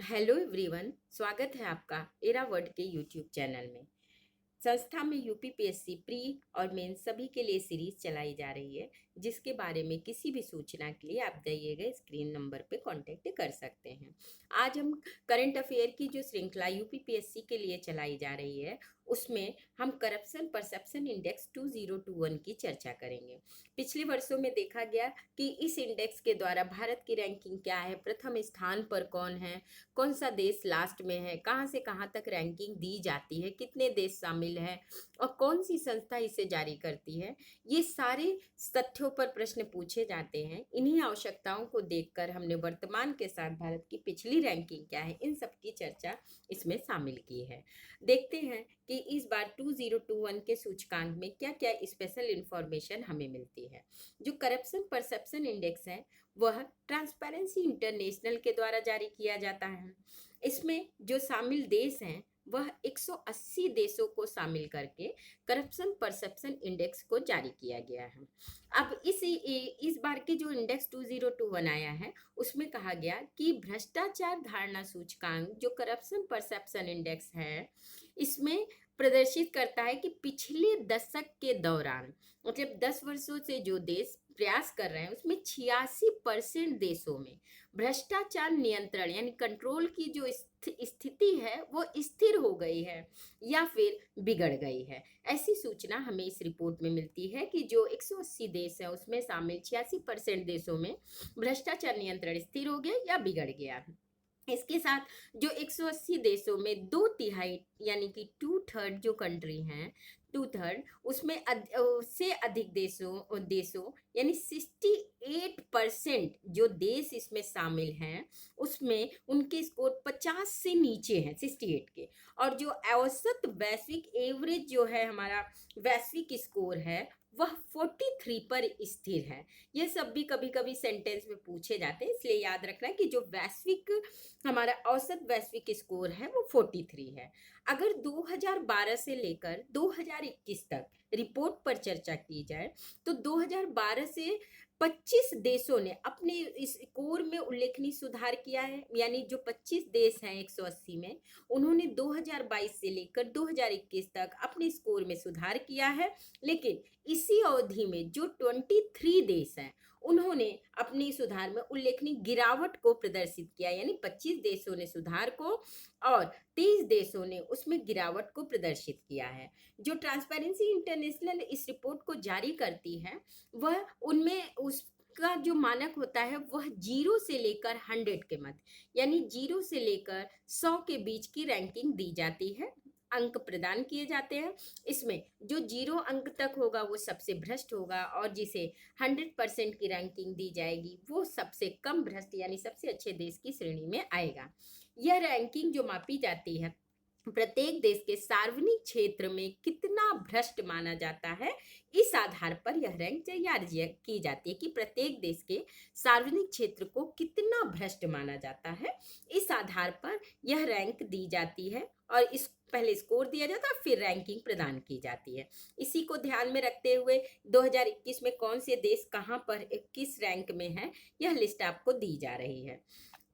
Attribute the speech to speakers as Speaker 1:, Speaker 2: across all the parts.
Speaker 1: Hello everyone, स्वागत है आपका एरा वर्ड के यूट्यूब चैनल में। संस्था में यूपीपीएससी प्री और मेन सभी के लिए सीरीज चलाई जा रही है, जिसके बारे में किसी भी सूचना के लिए आप दिए गए स्क्रीन नंबर पे कांटेक्ट कर सकते हैं। आज हम करंट अफेयर की जो श्रृंखला यूपीपीएससी के लिए चलाई जा रही है, उसमें हम करप्शन परसेप्शन इंडेक्स 2021 की चर्चा करेंगे। पिछले वर्षों में देखा गया कि इस इंडेक्स के द्वारा भारत की रैंकिंग क्या है, प्रथम स्थान पर कौन है, कौन सा देश लास्ट में है, कहाँ से कहाँ तक रैंकिंग दी जाती है, कितने देश शामिल है और कौन सी संस्था इसे जारी करती है। ये सारे तथ्यों पर प्रश्न पूछे जाते हैं। इन्हीं आवश्यकताओं को देखकर हमने वर्तमान के साथ भारत की पिछली रैंकिंग क्या है, इन सब की चर्चा इसमें शामिल की है। देखते हैं कि इस बार 2021 के सूचकांक में क्या क्या स्पेशल इंफॉर्मेशन हमें मिलती है। जो करप्शन परसेप्शन इंडेक्स है वह ट्रांसपेरेंसी इंटरनेशनल के द्वारा जारी किया जाता है। इसमें जो शामिल देश हैं वह 180 देशों को शामिल करके करप्शन परसेप्शन इंडेक्स को जारी किया गया है। अब इस बार के जो इंडेक्स 2021 आया है उसमें कहा गया कि भ्रष्टाचार धारणा सूचकांक जो करप्शन परसेप्शन इंडेक्स है, इसमें प्रदर्शित करता है कि पिछले दशक के दौरान, मतलब 10 वर्षों से जो देश प्रयास कर रहे हैं उसमें 86% देशों में भ्रष्टाचार नियंत्रण यानी कंट्रोल की जो स्थिति है वो स्थिर हो गई है या फिर बिगड़ गई है। ऐसी सूचना हमें इस रिपोर्ट में मिलती है कि जो 180 देश है उसमें शामिल 86% देशों में भ्रष्टाचार नियंत्रण स्थिर हो गया या बिगड़ गया। इसके साथ जो 180 देशों में 2/3 यानी कि 2/3 जो कंट्री हैं, 2/3 उसमें से अधिक देशों यानी 68% जो देश इसमें शामिल हैं उसमें उनके स्कोर 50 से नीचे हैं, 68 के। और जो औसत वैश्विक एवरेज जो है हमारा वैश्विक स्कोर है वह 43 पर स्थिर है। ये सब भी कभी कभी सेंटेंस में पूछे जाते हैं, इसलिए याद रखना है कि जो वैश्विक हमारा औसत वैश्विक स्कोर है वो 43 है। अगर 2012 से लेकर 2021 तक रिपोर्ट पर चर्चा की जाए तो 2012 से 25 देशों ने अपने इस स्कोर में उल्लेखनीय सुधार किया है। यानी जो 25 देश हैं 180 में, उन्होंने 2022 से लेकर 2021 तक अपने स्कोर में सुधार किया है। लेकिन इसी अवधि में जो 23 देश हैं उन्होंने अपनी सुधार में उल्लेखनीय गिरावट को प्रदर्शित किया। यानी 25 देशों ने सुधार को और 23 देशों ने उसमें गिरावट को प्रदर्शित किया है। जो ट्रांसपेरेंसी इंटरनेशनल इस रिपोर्ट को जारी करती है वह उनमें उसका जो मानक होता है वह 0 से लेकर 100 के मध्य, यानी 0 से लेकर 100 के बीच की रैंकिंग दी जाती है, अंक प्रदान किए जाते हैं। इसमें जो 0 अंक तक होगा वो सबसे भ्रष्ट होगा और जिसे 100% की रैंकिंग दी जाएगी वो सबसे कम भ्रष्ट यानी सबसे अच्छे देश की श्रेणी में आएगा। यह रैंकिंग जो मापी जाती है प्रत्येक देश के सार्वजनिक क्षेत्र में कितना भ्रष्ट माना जाता है, इस आधार पर यह रैंक तैयार की जाती है कि प्रत्येक देश के सार्वजनिक क्षेत्र को कितना भ्रष्ट माना जाता है। इस आधार पर यह रैंक दी जाती है और इस पहले स्कोर दिया जाता है फिर रैंकिंग प्रदान की जाती है। इसी को ध्यान में रखते हुए 2021 में कौन से देश कहां पर किस रैंक में है यह लिस्ट आपको दी जा रही है।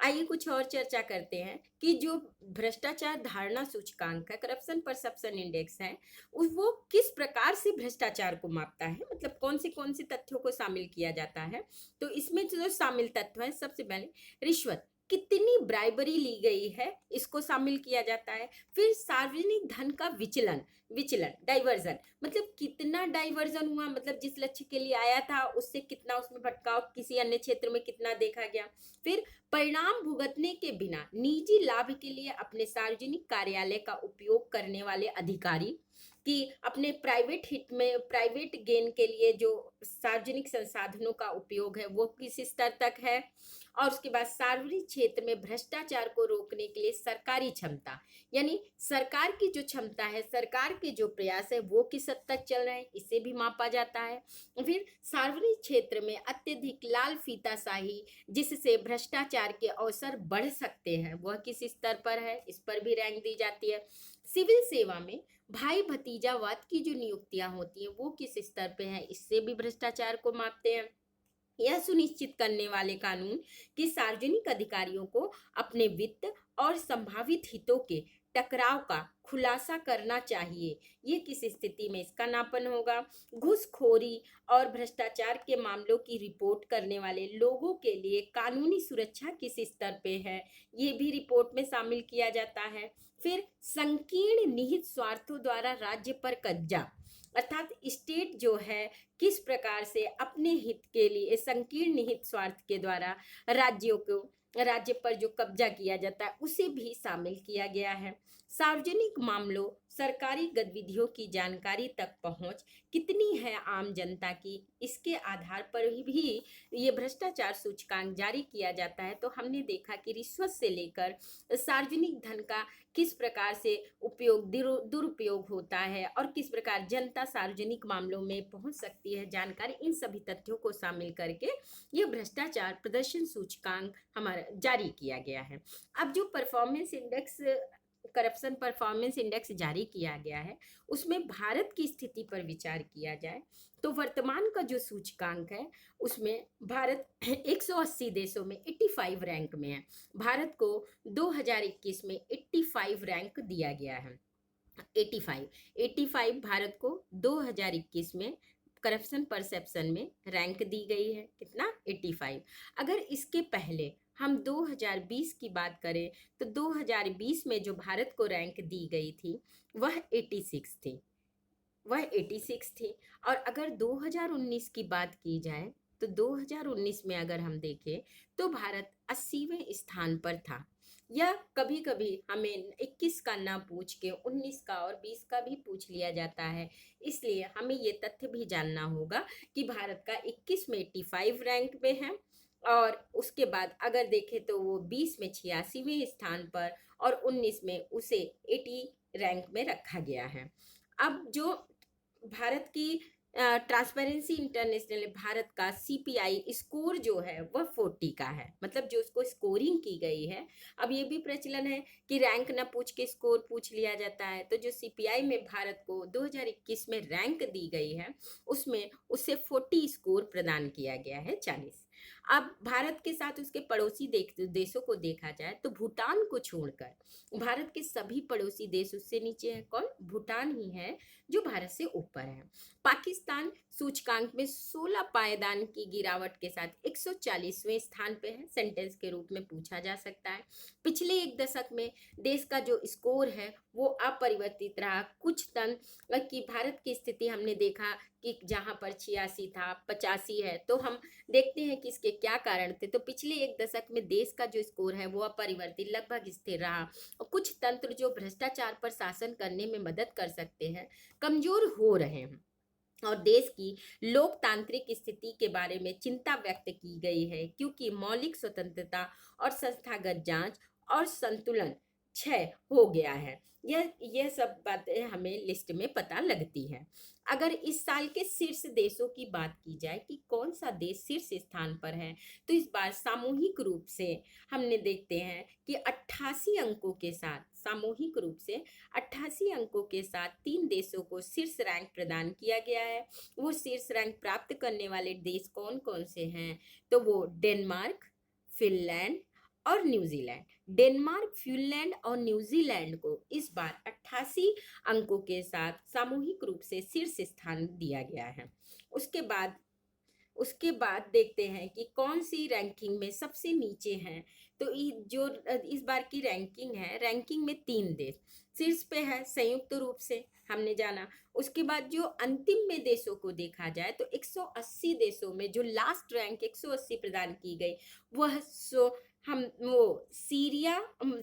Speaker 1: आइए कुछ और चर्चा करते हैं कि जो भ्रष्टाचार धारणा सूचकांक है, करप्शन परसेप्शन इंडेक्स है, वो किस प्रकार से भ्रष्टाचार को मापता है, मतलब कौन से तथ्यों को शामिल किया जाता है। तो इसमें जो शामिल तत्व है, सबसे पहले रिश्वत, कितनी ब्राइबरी ली गई है इसको शामिल किया जाता है। फिर सार्वजनिक धन का विचलन विचलन डाइवर्जन, मतलब कितना डाइवर्जन हुआ, मतलब जिस लक्ष्य के लिए आया था उससे कितना उसमें भटकाव किसी अन्य क्षेत्र में कितना देखा गया। फिर परिणाम भुगतने के बिना निजी लाभ के लिए अपने सार्वजनिक कार्यालय का उपयोग करने वाले अधिकारी कि अपने प्राइवेट हित में प्राइवेट गेन के लिए जो सार्वजनिक संसाधनों का उपयोग है वो किस स्तर तक है। और उसके बाद सार्वजनिक क्षेत्र में भ्रष्टाचार को रोकने के लिए सरकारी क्षमता, यानी सरकार की जो क्षमता है, सरकार के जो प्रयास है वो किस हद तक चल रहे हैं, इसे भी मापा जाता है। फिर सार्वजनिक क्षेत्र में अत्यधिक लाल फीताशाही जिससे भ्रष्टाचार के अवसर बढ़ सकते हैं वह किस स्तर पर है, इस पर भी रैंक दी जाती है। सिविल सेवा में भाई भतीजावाद की जो नियुक्तियां होती हैं वो किस स्तर पे है, इससे भी भ्रष्टाचार को मापते हैं। यह सुनिश्चित करने वाले कानून कि सार्वजनिक अधिकारियों को अपने वित्त और संभावित हितों के टकराव का खुलासा करना चाहिए। ये किस स्थिति में इसका नापन होगा? घूसखोरी और भ्रष्टाचार के मामलों की रिपोर्ट करने वाले लोगों के लिए कानूनी सुरक्षा किस स्तर पे है, ये भी रिपोर्ट में शामिल किया जाता है। फिर संकीर्ण निहित स्वार्थों द्वारा राज्य पर कब्जा, अर्थात स्टेट जो है किस प्रकार से अपने हित के लिए संकीर्ण निहित स्वार्थ के द्वारा राज्य पर जो कब्जा किया जाता है उसे भी शामिल किया गया है। सार्वजनिक मामलों, सरकारी गतिविधियों की जानकारी तक पहुंच कितनी है आम जनता की, इसके आधार पर भी ये भ्रष्टाचार सूचकांक जारी किया जाता है। तो हमने देखा कि रिश्वत से लेकर सार्वजनिक धन का किस प्रकार से दुरुपयोग होता है और किस प्रकार जनता सार्वजनिक मामलों में पहुंच सकती है जानकारी, इन सभी तथ्यों को शामिल करके ये भ्रष्टाचार प्रदर्शन सूचकांक हमारा जारी किया गया है। अब जो performance index, corruption performance index जारी किया गया है, उसमें भारत की स्थिति पर विचार किया जाए तो वर्तमान का जो सूचकांक है उसमें भारत 180 देशों में 85 रैंक में है। भारत को 2021 में 85 रैंक दिया गया है। 85 भारत को 2021 में करप्शन परसेप्शन में रैंक दी गई है। कितना? 85। अगर इसके पहले हम 2020 की बात करें तो 2020 में जो भारत को रैंक दी गई थी वह 86 थी, और अगर 2019 की बात की जाए तो 2019 में अगर हम देखें तो भारत 80वें स्थान पर था। या कभी कभी हमें 21 का ना पूछ के 19 का और 20 का भी पूछ लिया जाता है, इसलिए हमें ये तथ्य भी जानना होगा कि भारत का 21 में 85 रैंक में है, और उसके बाद अगर देखें तो वो 20 में 86वें स्थान पर और 19 में उसे 80 रैंक में रखा गया है। अब जो भारत की ट्रांसपेरेंसी इंटरनेशनल ने भारत का सीपीआई स्कोर जो है वह 40 का है, मतलब जो उसको स्कोरिंग की गई है। अब ये भी प्रचलन है कि रैंक न पूछ के स्कोर पूछ लिया जाता है, तो जो सीपीआई में भारत को 2021 में रैंक दी गई है उसमें उसे 40 स्कोर प्रदान किया गया है, 40। अब भारत के साथ उसके पड़ोसी देशों को देखा जाए तो भूटान को छोड़कर भारत के सभी पड़ोसी देश उससे नीचे हैं। कौन? भूटान ही है जो भारत से ऊपर है। पाकिस्तान सूचकांक में 16 पायदान की गिरावट के साथ 140वें स्थान पे है, सेंटेंस के रूप में पूछा जा सकता है। पिछले एक दशक में देश का जो स्कोर है वो अपरिवर्तित रहा। कुछ तन की भारत की स्थिति हमने देखा कि जहाँ पर 86 था 85 है, तो हम देखते हैं कि इसके क्या कारण थे। तो पिछले एक दशक में देश का जो स्कोर है वो अपरिवर्तित लगभग स्थिर रहा, और कुछ तंत्र जो भ्रष्टाचार पर शासन करने में मदद कर सकते हैं कमजोर हो रहे हैं, और देश की लोकतांत्रिक स्थिति के बारे में चिंता व्यक्त की गई है, क्योंकि मौलिक स्वतंत्रता और संस्थागत जांच और संतुलन क्षय हो गया है। यह सब बातें हमें लिस्ट में पता लगती हैं। अगर इस साल के शीर्ष देशों की बात की जाए कि कौन सा देश शीर्ष स्थान पर है, तो इस बार सामूहिक रूप से हमने देखते हैं कि 88 अंकों के साथ, सामूहिक रूप से 88 अंकों के साथ 3 देशों को शीर्ष रैंक प्रदान किया गया है। वो शीर्ष रैंक प्राप्त करने वाले देश कौन कौन से हैं? तो वो डेनमार्क, फिनलैंड और न्यूजीलैंड। डेनमार्क, फिनलैंड और न्यूजीलैंड को इस बार 88 अंकों के साथ सामूहिक रूप से शीर्ष स्थान दिया गया है। उसके बाद देखते हैं कि कौन सी रैंकिंग में सबसे नीचे हैं। तो जो इस बार की रैंकिंग है, रैंकिंग में 3 देश शीर्ष पे है संयुक्त रूप से, हमने जाना। उसके बाद जो अंतिम में देशों को देखा जाए तो 180 देशों में जो लास्ट रैंक 180 प्रदान की गई वह सीरिया,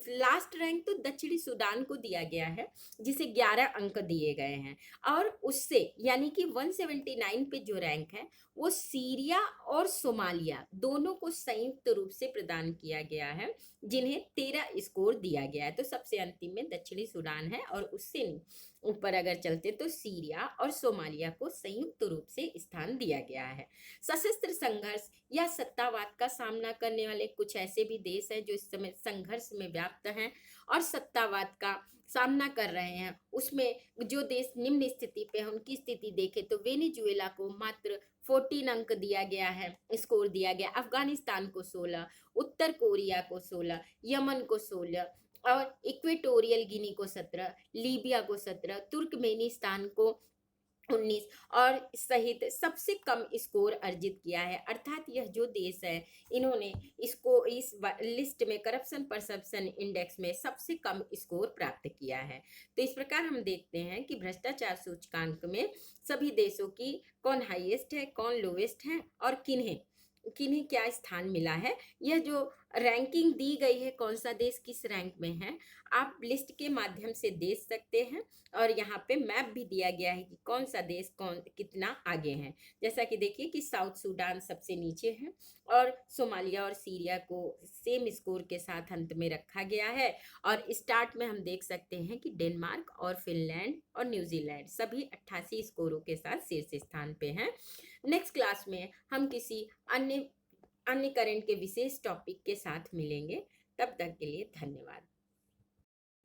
Speaker 1: लास्ट रैंक तो दक्षिणी सूडान को दिया गया है जिसे 11 अंक दिए गए हैं, और उससे यानी कि 179 पे जो रैंक है वो सीरिया और सोमालिया दोनों को संयुक्त रूप से प्रदान किया गया है, जिन्हें 13 स्कोर दिया गया है। तो सबसे अंतिम में दक्षिणी सूडान है और उससे नहीं। ऊपर अगर चलते तो सीरिया और सोमालिया को संयुक्त रूप से स्थान दिया गया है। सशस्त्र संघर्ष या सत्तावाद का सामना करने वाले कुछ ऐसे भी देश हैं जो इस समय संघर्ष में व्याप्त हैं और सत्तावाद का सामना कर रहे हैं। उसमें जो देश निम्न स्थिति पे हैं उनकी स्थिति देखें तो वेनेजुएला को मात्र 14 अंक दिया गया है, स्कोर दिया गया, अफगानिस्तान को 16, उत्तर कोरिया को 16, यमन को 16 और इक्वेटोरियल गिनी को 17, लीबिया को 17, तुर्कमेनिस्तान को 19 और सहित सबसे कम स्कोर अर्जित किया है। अर्थात यह जो देश है इन्होंने इसको इस लिस्ट में करप्शन परसेप्शन इंडेक्स में सबसे कम स्कोर प्राप्त किया है। तो इस प्रकार हम देखते हैं कि भ्रष्टाचार सूचकांक में सभी देशों की कौन हाईएस्ट है, कौन लोवेस्ट है और किन्हें किन्हें क्या स्थान मिला है। यह जो रैंकिंग दी गई है कौन सा देश किस रैंक में है, आप लिस्ट के माध्यम से देख सकते हैं और यहाँ पे मैप भी दिया गया है कि कौन सा देश कौन कितना आगे है। जैसा कि देखिए कि साउथ सूडान सबसे नीचे है और सोमालिया और सीरिया को सेम स्कोर के साथ अंत में रखा गया है। और स्टार्ट में हम देख सकते हैं कि डेनमार्क और फिनलैंड और न्यूजीलैंड सभी 88 स्कोरों के साथ शीर्ष स्थान पे हैं। नेक्स्ट क्लास में हम किसी अन्य करंट के विशेष टॉपिक के साथ मिलेंगे। तब तक के लिए धन्यवाद।